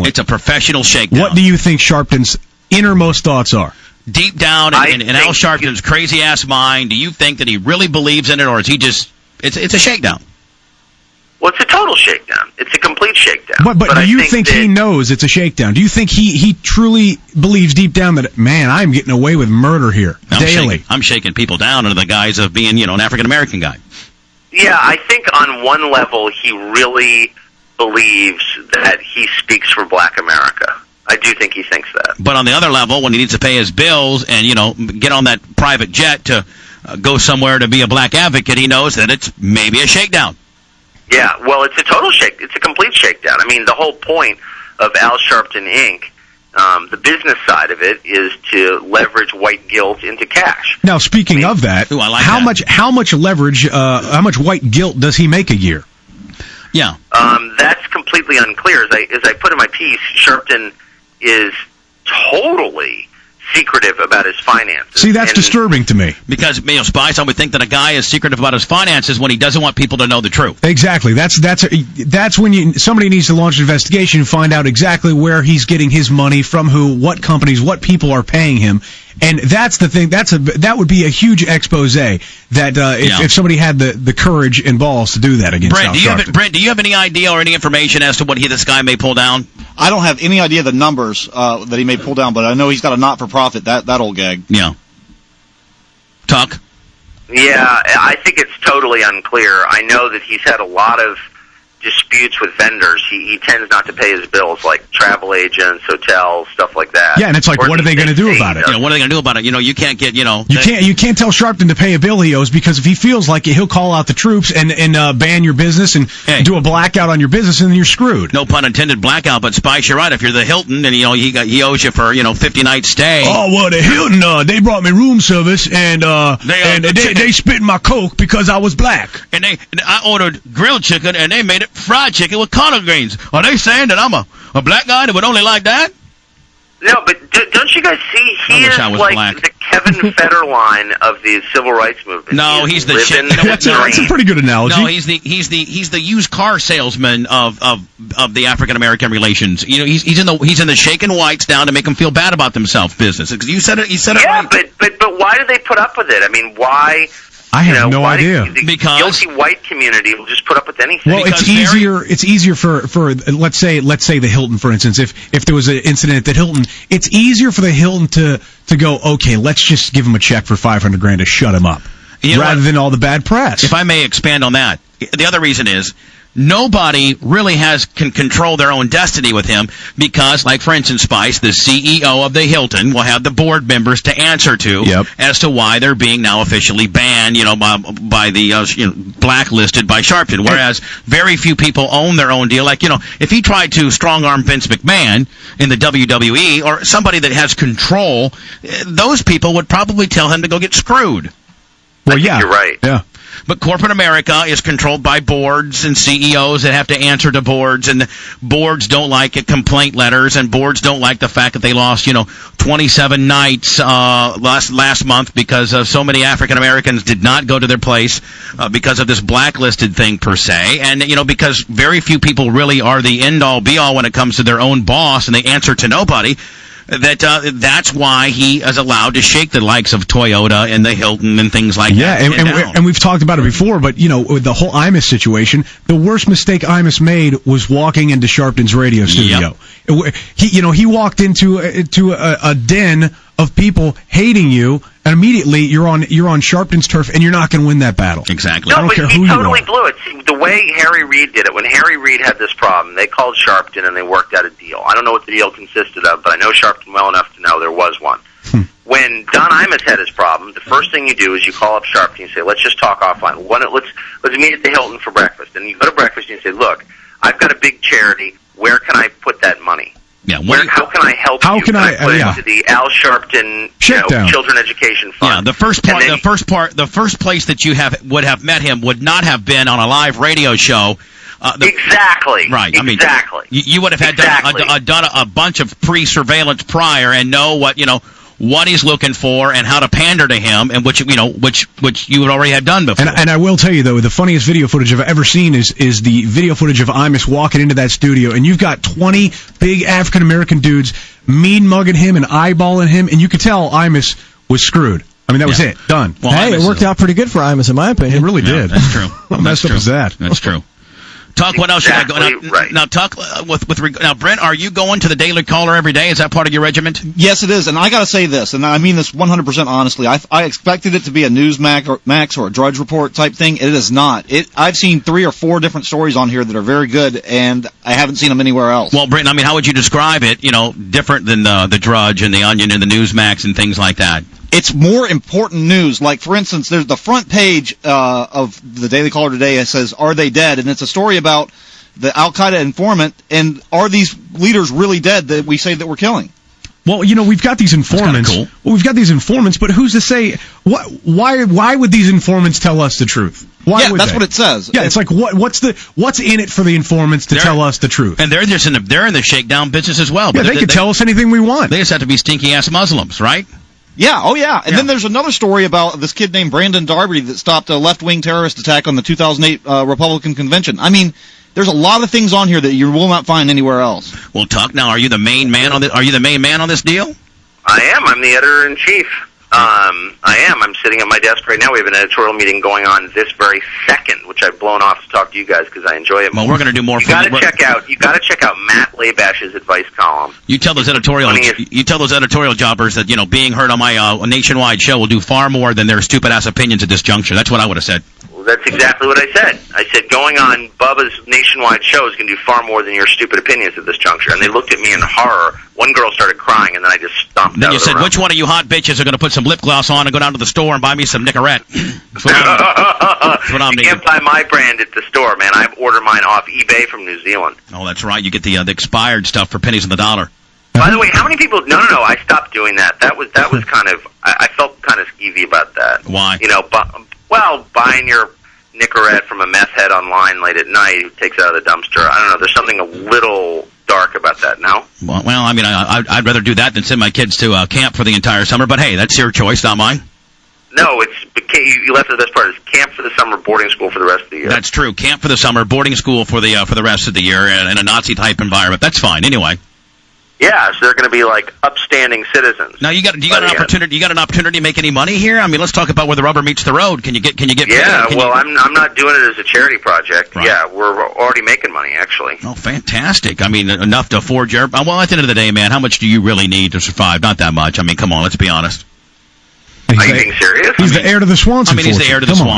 It's a professional shakedown. What do you think Sharpton's innermost thoughts are? Deep down in Al Sharpton's crazy-ass mind, do you think that he really believes in it, or is he just... It's a shakedown? Well, it's a total shakedown. It's a complete shakedown. But do you think he knows it's a shakedown? Do you think he truly believes deep down that, man, I'm getting away with murder here daily? I'm shaking people down under the guise of being, an African-American guy. Yeah, I think on one level he really believes that he speaks for Black America. I do think he thinks that. But on the other level, when he needs to pay his bills and, get on that private jet to go somewhere to be a black advocate, he knows that it's maybe a shakedown. Yeah, well, it's a total it's a complete shakedown. I mean, the whole point of Al Sharpton, Inc., the business side of it, is to leverage white guilt into cash. Now, speaking of that, how much leverage, how much white guilt does he make a year? Yeah. That's completely unclear. As I put in my piece, Sharpton is totally secretive about his finances. See, that's disturbing to me. Because, Spice, I would think that a guy is secretive about his finances when he doesn't want people to know the truth. Exactly. That's when somebody needs to launch an investigation and find out exactly where he's getting his money, from who, what companies, what people are paying him. And that's the thing. That would be a huge expose that if somebody had the courage and balls to do that against Al Sharpton. Brent, do you have any idea or any information as to what this guy may pull down? I don't have any idea the numbers that he may pull down, but I know he's got a not-for-profit, that old gag. Yeah. Tuck? Yeah, I think it's totally unclear. I know that he's had a lot of disputes with vendors. He tends not to pay his bills, like travel agents, hotels, stuff like that. Yeah, and it's like, what are they going to do about it? What are they going to do about it? You can't get, You can't tell Sharpton to pay a bill he owes, because if he feels like it, he'll call out the troops and ban your business and do a blackout on your business, and then you're screwed. No pun intended, blackout, but Spice, you're right. If you're the Hilton and, he owes you for, 50-night stay. Oh, well, the Hilton, they brought me room service and they spit in my Coke because I was black. And I ordered grilled chicken and they made it fried chicken with collard greens. Are they saying that I'm a black guy that would only like that? No, but don't you guys see he is like black. The Kevin Federline of the civil rights movement? No, he's the that's a pretty good analogy. No, he's the used car salesman of the African American relations. He's in the shaking whites down to make them feel bad about themselves business. You said it. Yeah, right. but why do they put up with it? I mean, why? I have no idea. The guilty white community will just put up with anything. Well, it's easier for let's say the Hilton, for instance. If there was an incident at the Hilton, it's easier for the Hilton to go, okay, let's just give him a check for $500,000 to shut him up, rather than all the bad press. If I may expand on that, the other reason is nobody really can control their own destiny with him, because, like, for instance, Spice, the CEO of the Hilton will have the board members to answer to as to why they're being now officially banned, by the blacklisted by Sharpton. Whereas very few people own their own deal. Like, if he tried to strong-arm Vince McMahon in the WWE, or somebody that has control, those people would probably tell him to go get screwed. Well, I think you're right. Yeah. But corporate America is controlled by boards and CEOs that have to answer to boards, and boards don't like complaint letters, and boards don't like the fact that they lost, 27 nights last month because so many African Americans did not go to their place because of this blacklisted thing per se, and because very few people really are the end all be all when it comes to their own boss, and they answer to nobody. That's why he is allowed to shake the likes of Toyota and the Hilton and things like that. Yeah, and we've talked about it before, but, with the whole Imus situation, the worst mistake Imus made was walking into Sharpton's radio studio. Yep. He walked into a den of people hating you, and immediately you're on Sharpton's turf, and you're not going to win that battle. Exactly. No, I don't care he who totally you are. blew it. See, the way Harry Reid did it, when Harry Reid had this problem, they called Sharpton and they worked out a deal. I don't know what the deal consisted of, but I know Sharpton well enough to know there was one. When Don Imus had his problem, the first thing you do is you call up Sharpton and you say, let's just talk offline. Let's meet at the Hilton for breakfast. And you go to breakfast and you say, look, I've got a big charity. Where can I put that money? Yeah, how can I help you? How can I put it into the Al Sharpton Children Education Fund? Yeah, the first place that you would have met him would not have been on a live radio show. Exactly. Right. Exactly. I mean, you would have had done a bunch of pre-surveillance prior and know what he's looking for and how to pander to him, and which you would already have done before. And I will tell you, though, the funniest video footage I've ever seen is the video footage of Imus walking into that studio, and you've got 20 big African-American dudes mean-mugging him and eyeballing him, and you could tell Imus was screwed. I mean, that was it. Done. Well, hey, it worked out pretty good for Imus, in my opinion. It really did. That's true. How messed up was that? That's true. Talk. What else should I go? Now, talk now, Brent. Are you going to the Daily Caller every day? Is that part of your regiment? Yes, it is, and I got to say this, and I mean this 100% honestly. I expected it to be a Newsmax or a Drudge Report type thing. It is not. I've seen 3 or 4 different stories on here that are very good, and I haven't seen them anywhere else. Well, Brent, I mean, how would you describe it? Different than the Drudge and the Onion and the Newsmax and things like that. It's more important news. Like, for instance, there's the front page of the Daily Caller today. It says, "Are they dead?" And it's a story about the Al-Qaeda informant, and are these leaders really dead that we say that we're killing? Well, we've got these informants. Cool. Well, we've got these informants, but who's to say why would these informants tell us the truth? Why would that's they? what it says. Yeah, it's like what's in it for the informants to tell us the truth? And they're in the shakedown business as well. Yeah, But they can tell us anything we want. They just have to be stinky ass Muslims, right? Yeah, oh yeah. And then there's another story about this kid named Brandon Darby that stopped a left-wing terrorist attack on the 2008 Republican convention. I mean, there's a lot of things on here that you will not find anywhere else. Well, talk now. Are you the main man on this? Are you the main man on this deal? I am. I'm the editor-in-chief. I am. I'm sitting at my desk right now. We have an editorial meeting going on this very second, which I've blown off to talk to you guys because I enjoy it. Well, we're going to do more. You got to check out Matt Labash's advice column. You tell those editorial jobbers that being heard on my nationwide show will do far more than their stupid ass opinions at this juncture. That's what I would have said. Well, that's exactly what I said. I said going on Bubba's nationwide show is going to do far more than your stupid opinions at this juncture. And they looked at me in horror. One girl started crying, and then I just stomped Then out you of the said, room. which one of you hot bitches are going to put some lip gloss on and go down to the store and buy me some Nicorette? That's what I'm You can't buy my brand at the store, man. I order mine off eBay from New Zealand. Oh, that's right. You get the expired stuff for pennies on the dollar. By the way, how many people... No, I stopped doing that. That was kind of... I felt kind of skeevy about that. Why? Buying your Nicorette from a meth head online late at night who takes it out of the dumpster. I don't know. There's something a little dark about that, no? Well, I mean, I'd rather do that than send my kids to camp for the entire summer. But hey, that's your choice, not mine. No, you left the best part. It's camp for the summer, boarding school for the rest of the year. That's true. Camp for the summer, boarding school for the rest of the year, in a Nazi-type environment. That's fine. Anyway. Yeah, so they're going to be like upstanding citizens. Now you got an opportunity. You got an opportunity to make any money here. I mean, let's talk about where the rubber meets the road. Can you get? Yeah, I'm not doing it as a charity project. Right. Yeah, we're already making money actually. Oh, fantastic! I mean, enough to afford your. Well, at the end of the day, man, how much do you really need to survive? Not that much. I mean, come on, let's be honest. Are you being serious? He's the heir to the Swanson. I mean, he's the heir to the Come on. Swanson.